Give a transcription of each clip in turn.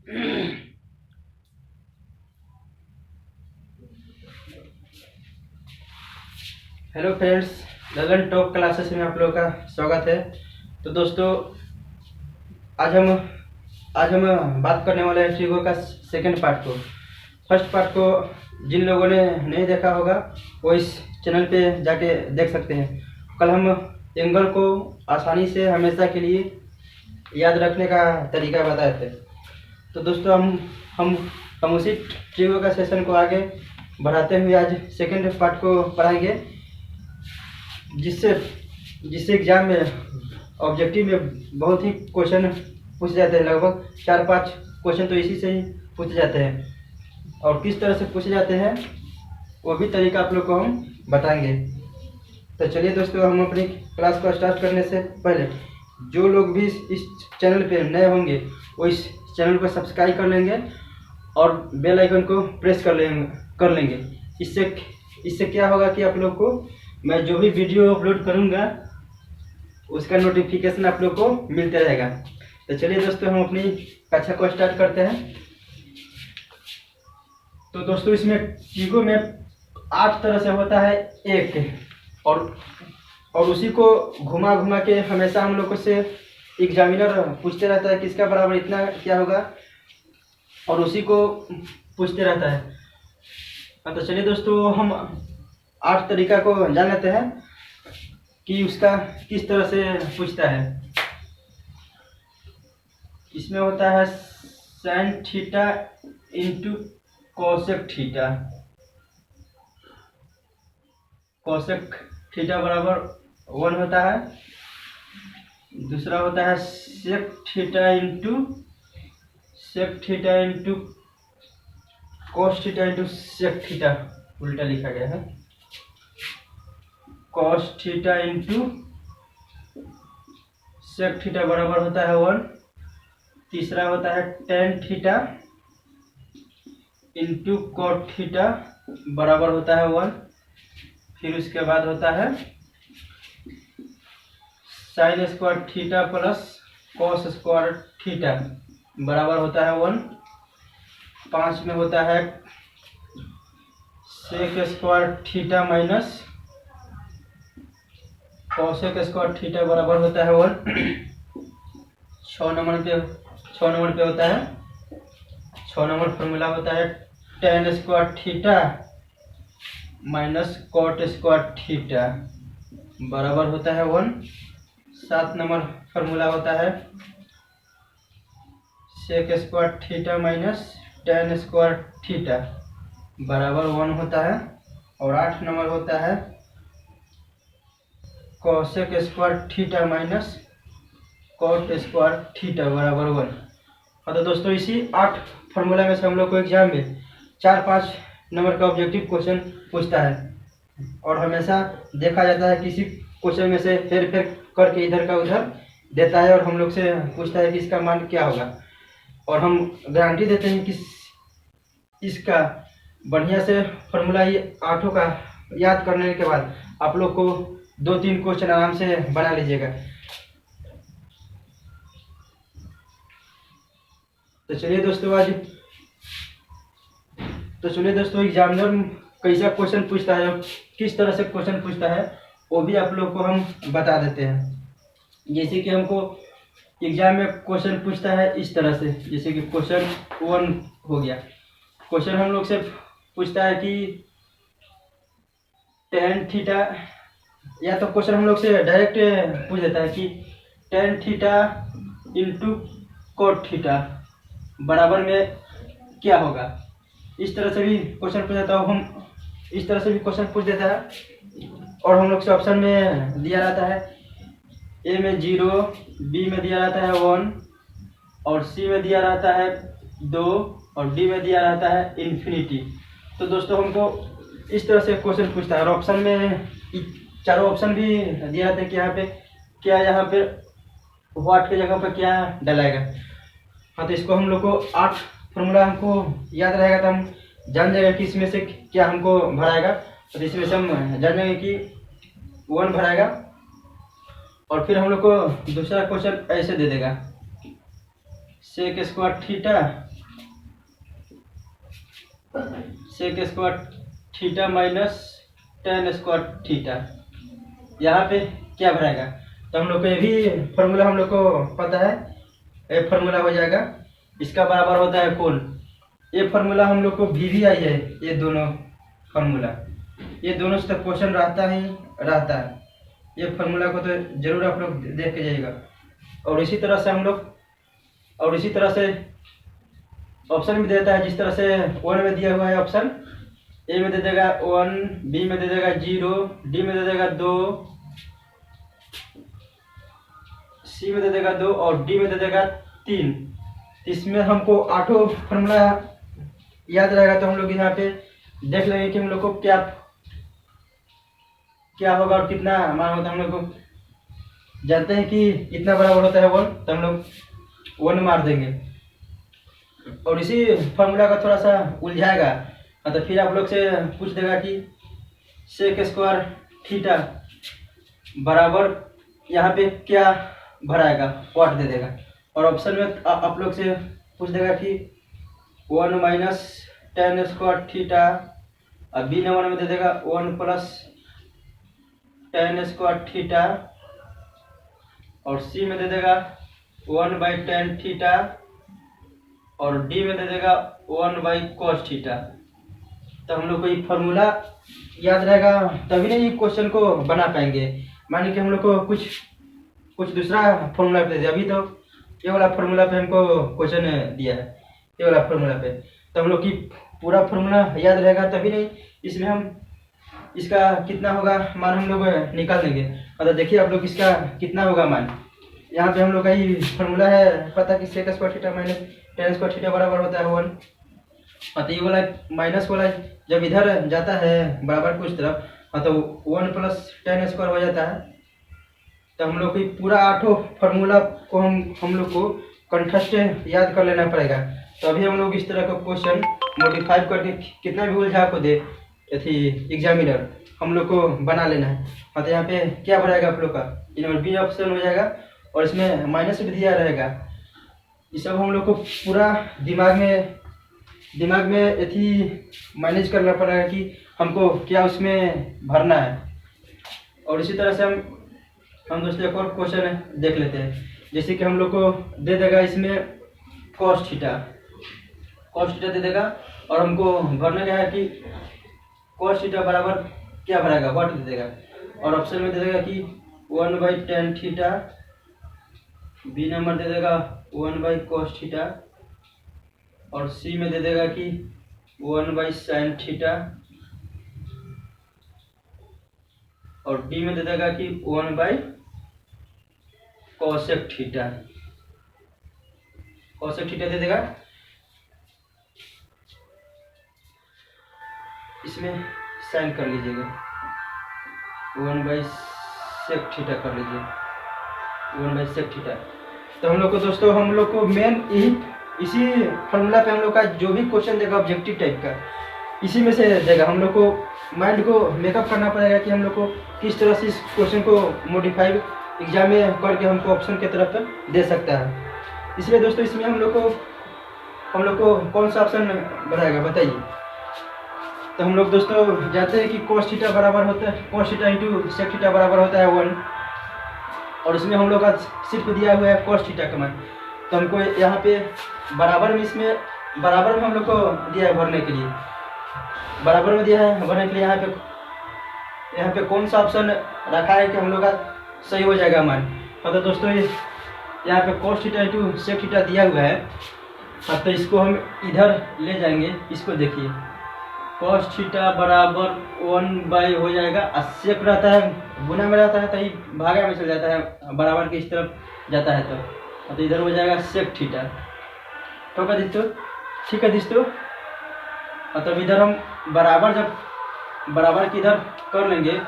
Hello friends, गगन top classes में आप लोगों का स्वागत है। तो दोस्तों, आज हम बात करने वाले हैं ट्रिगो का सेकंड पार्ट को। फर्स्ट पार्ट को जिन लोगों ने नहीं देखा होगा वो इस चैनल पे जाके देख सकते हैं। कल हम एंगल को आसानी से हमेशा के लिए याद रखने का तरीका बताए थे। तो दोस्तों, हम उसी ट्रिगो का सेशन को आगे बढ़ाते हुए आज सेकंड पार्ट को पढ़ाएंगे, जिससे एग्जाम में ऑब्जेक्टिव में बहुत ही क्वेश्चन पूछे जाते हैं। लगभग 4-5 क्वेश्चन तो इसी से ही पूछे जाते हैं, और किस तरह से पूछे जाते हैं वो भी तरीका आप लोग को हम बताएंगे। तो चलिए दोस्तों, हम अपनी क्लास को स्टार्ट करने से पहले जो लोग भी इस चैनल पे नए होंगे वो इस चैनल को सब्सक्राइब कर लेंगे और बेल आइकन को प्रेस कर लेंगे। इससे क्या होगा कि आप लोग को मैं जो भी वीडियो अपलोड करूंगा उसका नोटिफिकेशन आप लोग को मिलता रहेगा। तो चलिए दोस्तों, हम अपनी कक्षा को स्टार्ट करते हैं। तो दोस्तों, इसमें ट्रिगो में 8 तरह से होता है एक, और उसी को घुमा घुमा के हमेशा हम लोगों से एग्जामिनर पूछते रहता है किसका बराबर इतना क्या होगा, और उसी को पूछते रहता है। तो चलिए दोस्तों, हम 8 तरीका को जान लेते हैं कि उसका किस तरह से पूछता है। इसमें होता है sine theta into cosec theta. Cosec theta बराबर 1 होता है। दूसरा होता है sec theta into cos theta into sec theta, उल्टा लिखा गया है। Cos theta into sec theta बराबर होता है 1। तीसरा होता है tan theta into cot theta बराबर होता है 1। फिर उसके बाद होता है sine square theta plus cos square theta बराबर होता है 1। 5 में होता है sec square theta minus cosec square theta बराबर होता है 1। 6 नंबर पे होता है 6 नंबर फॉर्मूला होता है tan square theta minus cot square theta बराबर होता है 1। 7 नंबर फॉर्मूला होता है sec square theta minus tan square theta बराबर 1 होता है। और 8 नंबर होता है cosec square theta minus cot square theta बराबर 1। तो दोस्तों, इसी 8 फार्मूला में से हम लोग को एग्जाम में 4-5 नंबर का ऑब्जेक्टिव क्वेश्चन पूछता है, और हमेशा देखा जाता है किसी क्वेश्चन में से हेर फेर करके इधर का उधर देता है और हम लोग से पूछता है कि इसका मान क्या होगा। और हम गारंटी देते हैं कि इसका बढ़िया से फार्मूला ये 8 का याद करने के बाद आप लोग को 2-3 क्वेश्चन आराम से बना लीजिएगा। तो चलिए दोस्तों, एग्जामिनर कैसा क्वेश्चन पूछता है, किस तरह से क्वेश्चन पूछता है वो भी आप लोग को हम बता देते हैं। जैसे कि हमको एग्जाम में क्वेश्चन पूछता है इस तरह से, जैसे कि क्वेश्चन 1 हो गया। क्वेश्चन हम लोग से पूछता है कि टेन थीटा, या तो क्वेश्चन हम लोग से डायरेक्ट पूछ देता है कि ten theta into cot theta बराबर में क्या होगा। इस तरह से भी क्वेश्चन पूछ देता है, हम इस तरह से भी क्वेश्चन पूछ देता है। और हम लोग से ऑप्शन में दिया रहता है ए में 0, बी में दिया रहता है 1, और सी में दिया रहता है 2, और डी में दिया रहता है इन्फिनिटी। तो दोस्तों, हमको इस तरह से क्वेश्चन पूछता है, और ऑप्शन में चारों ऑप्शन भी दिया रहता है कि यहाँ पे व्हाट की जगह पर क्या डलाएगा। हाँ, तो इसको हम लोग को 8 फॉर्मूला हमको याद रहेगा, तो हम जान जाएगा कि इसमें से क्या हमको भराएगा। तो इसमें से हम जान जाएंगे कि 1 भराएगा। और फिर हम लोग को दूसरा क्वेश्चन ऐसे दे देगा sec square theta sec square theta minus tan square theta. यहाँ पे क्या भराएगा, तो हम लोग को ये भी फॉर्मूला हम लोग को पता है। ये फॉर्मूला हो जाएगा, इसका बराबर होता है कोण। ये फॉर्मूला हम लोग को भी आई है, ये दोनों फॉर्मूला, ये दोनों से तो क्वेश्चन रहता ही रहता है। ये फॉर्मूला को तो जरूर आप लोग देख के जाइएगा। और इसी तरह से हम लोग, और इसी तरह से ऑप्शन भी देता है, जिस तरह से 1 में दिया हुआ है ऑप्शन, ए में दे देगा 1, बी में दे देगा 0, डी में दे देगा 2, सी में दे देगा 2 और डी में दे देगा 3। इसमें हमको आठों फॉर्मूला याद रहेगा, तो हम लोग यहाँ पे देख लेंगे कि हम लोग को क्या क्या होगा और कितना मान होता है। हम लोग को जानते हैं कि इतना बराबर होता है 1, तो हम लोग 1 मार देंगे। और इसी फॉर्मूला का थोड़ा सा उलझाएगा, तो फिर आप लोग से पूछ देगा कि सेक स्क्वायर थीटा बराबर यहाँ पे क्या भराएगा, वाट दे देगा। और ऑप्शन में आप लोग से पूछ देगा कि 1 माइनस टेन स्क्वायर थीटा, और बी नंबर में दे देगा 1 प्लस टेन स्क्वायर थीटा, और सी में दे देगा 1/10 थीटा, और डी में दे देगा 1/cos थीटा। तो हम लोग को ये फॉर्मूला याद रहेगा, तभी नहीं क्वेश्चन को बना पाएंगे। मानिए कि हम लोग को कुछ दूसरा फॉर्मूला पे दे दिया, अभी तो ये वाला फॉर्मूला पे हमको क्वेश्चन दिया है, ये वाला फॉर्मूला पे, तो हम लोग की पूरा फॉर्मूला याद रहेगा, तभी नहीं इसमें हम इसका कितना होगा मान हम लोग निकाल देंगे। मतलब देखिए आप लोग इसका कितना होगा मान, यहाँ पे हम लोग का ही फॉर्मूला है पता कि sec square theta minus tan square theta बराबर होता है 1। तो ये वाला माइनस वाला जब इधर जाता है बराबर कुछ तरफ, तो 1 प्लस टेन स्क्वायर हो जाता है। तो हम लोग को पूरा आठों फार्मूला को हम लोग को कंठस्थ याद कर लेना पड़ेगा। तो अभी हम लोग इस तरह का क्वेश्चन मॉडिफाई करके कितना भी उलझा को दे थी एग्जामिनर, हम लोग को बना लेना है। हाँ, तो यहाँ पे क्या बढ़ाएगा आप लोग का, इन बी ऑप्शन हो जाएगा, और इसमें माइनस भी दिया रहेगा। ये सब हम लोग को पूरा दिमाग में यथी मैनेज करना पड़ेगा कि हमको क्या उसमें भरना है। और इसी तरह से हम दोस्तों एक और क्वेश्चन देख लेते हैं। जैसे कि हम लोग को दे देगा इसमें कॉस थीटा दे देगा, और हमको भरना क्या है कि कॉस थीटा बराबर क्या भरेगा, व्हाट दे देगा। और ऑप्शन में दे देगा कि 1/10 थीटा, बी नंबर दे देगा 1/cos थीटा, और सी में दे देगा कि 1/sin थीटा, और डी में दे देगा कि 1/cosec थीटा दे देगा। इसमें साइन कर लीजिएगा, 1/sec थीटा कर लीजिए, 1/sec थीटा। तो हम लोग को दोस्तों, हम लोग को मेन इसी फॉर्मूला पे हम लोग का जो भी क्वेश्चन देगा ऑब्जेक्टिव टाइप का, इसी में से देगा। हम लोग को माइंड को मेकअप करना पड़ेगा कि हम लोग को किस तरह से इस क्वेश्चन को मॉडिफाई एग्जाम में करके हमको ऑप्शन की तरफ दे सकता है। इसलिए दोस्तों, इसमें हम लोग को कौन सा ऑप्शन बनाएगा बताइए। तो हम लोग दोस्तों जानते हैं कि cos थीटा बराबर होता है, cos theta into sec theta बराबर होता है 1, और इसमें हम लोग का सिर्फ दिया हुआ है cos थीटा का मान। तो हमको यहाँ पे बराबर में हम लोग को दिया है भरने के लिए, बराबर में दिया है भरने के लिए। यहाँ पे कौन सा ऑप्शन रखा है कि हम लोग का सही हो जाएगा मान। तो दोस्तों, यहाँ पे cos theta into sec theta दिया हुआ है, तो इसको हम इधर ले जाएंगे। इसको देखिए, cos थीटा बराबर 1 हो जाएगा, और sec रहता है गुना में रहता है, तो ये भागा में चल जाता है, बराबर के इस तरफ जाता है, तो इधर हो जाएगा sec थीटा। तो क्या दोस्तों, ठीक है दोस्तों। तो इधर हम बराबर की इधर कर लेंगे,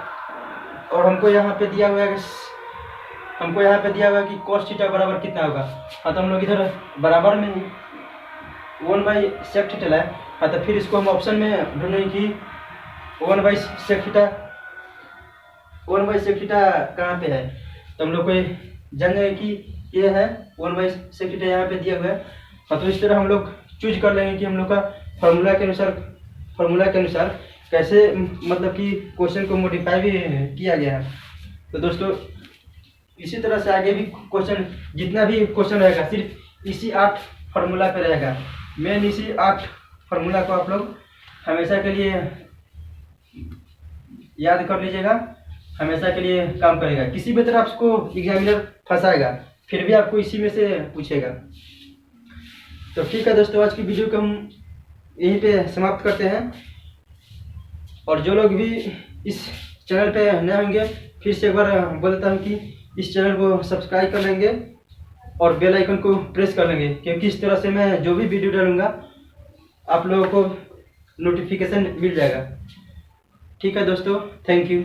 और हमको यहाँ पे दिया हुआ है कि cos थीटा बराबर कितना होगा। तो हम लोग इधर बराबर में 1/sec थीटा है। तो फिर इसको हम ऑप्शन में ढूंढेंगे कि 1/sec थीटा कहाँ पे है। तो हम लोग को जान जाएंगे कि ये है 1/sec थीटा, यहाँ पे दिया हुआ है। तो इस तरह हम लोग चूज कर लेंगे कि हम लोग का फार्मूला के अनुसार कैसे मतलब कि क्वेश्चन को मॉडिफाई भी किया गया है। तो दोस्तों इसी तरह से आगे भी क्वेश्चन, जितना भी क्वेश्चन रहेगा सिर्फ इसी 8 फार्मूला पे रहेगा। मेन इसी 8 फार्मूला को आप लोग हमेशा के लिए याद कर लीजिएगा, हमेशा के लिए काम करेगा। किसी भी तरह आपको एग्जामिनर फंसाएगा फिर भी आपको इसी में से पूछेगा। तो ठीक है दोस्तों, आज की वीडियो को हम यहीं पे समाप्त करते हैं। और जो लोग भी इस चैनल पे नए होंगे फिर से एक बार बोल देता हूँ कि इस चैनल को सब्सक्राइब कर लेंगे और बेल आइकन को प्रेस कर लेंगे, क्योंकि इस तरह से मैं जो भी वीडियो डालूंगा आप लोगों को नोटिफिकेशन मिल जाएगा। ठीक है दोस्तों, थैंक यू।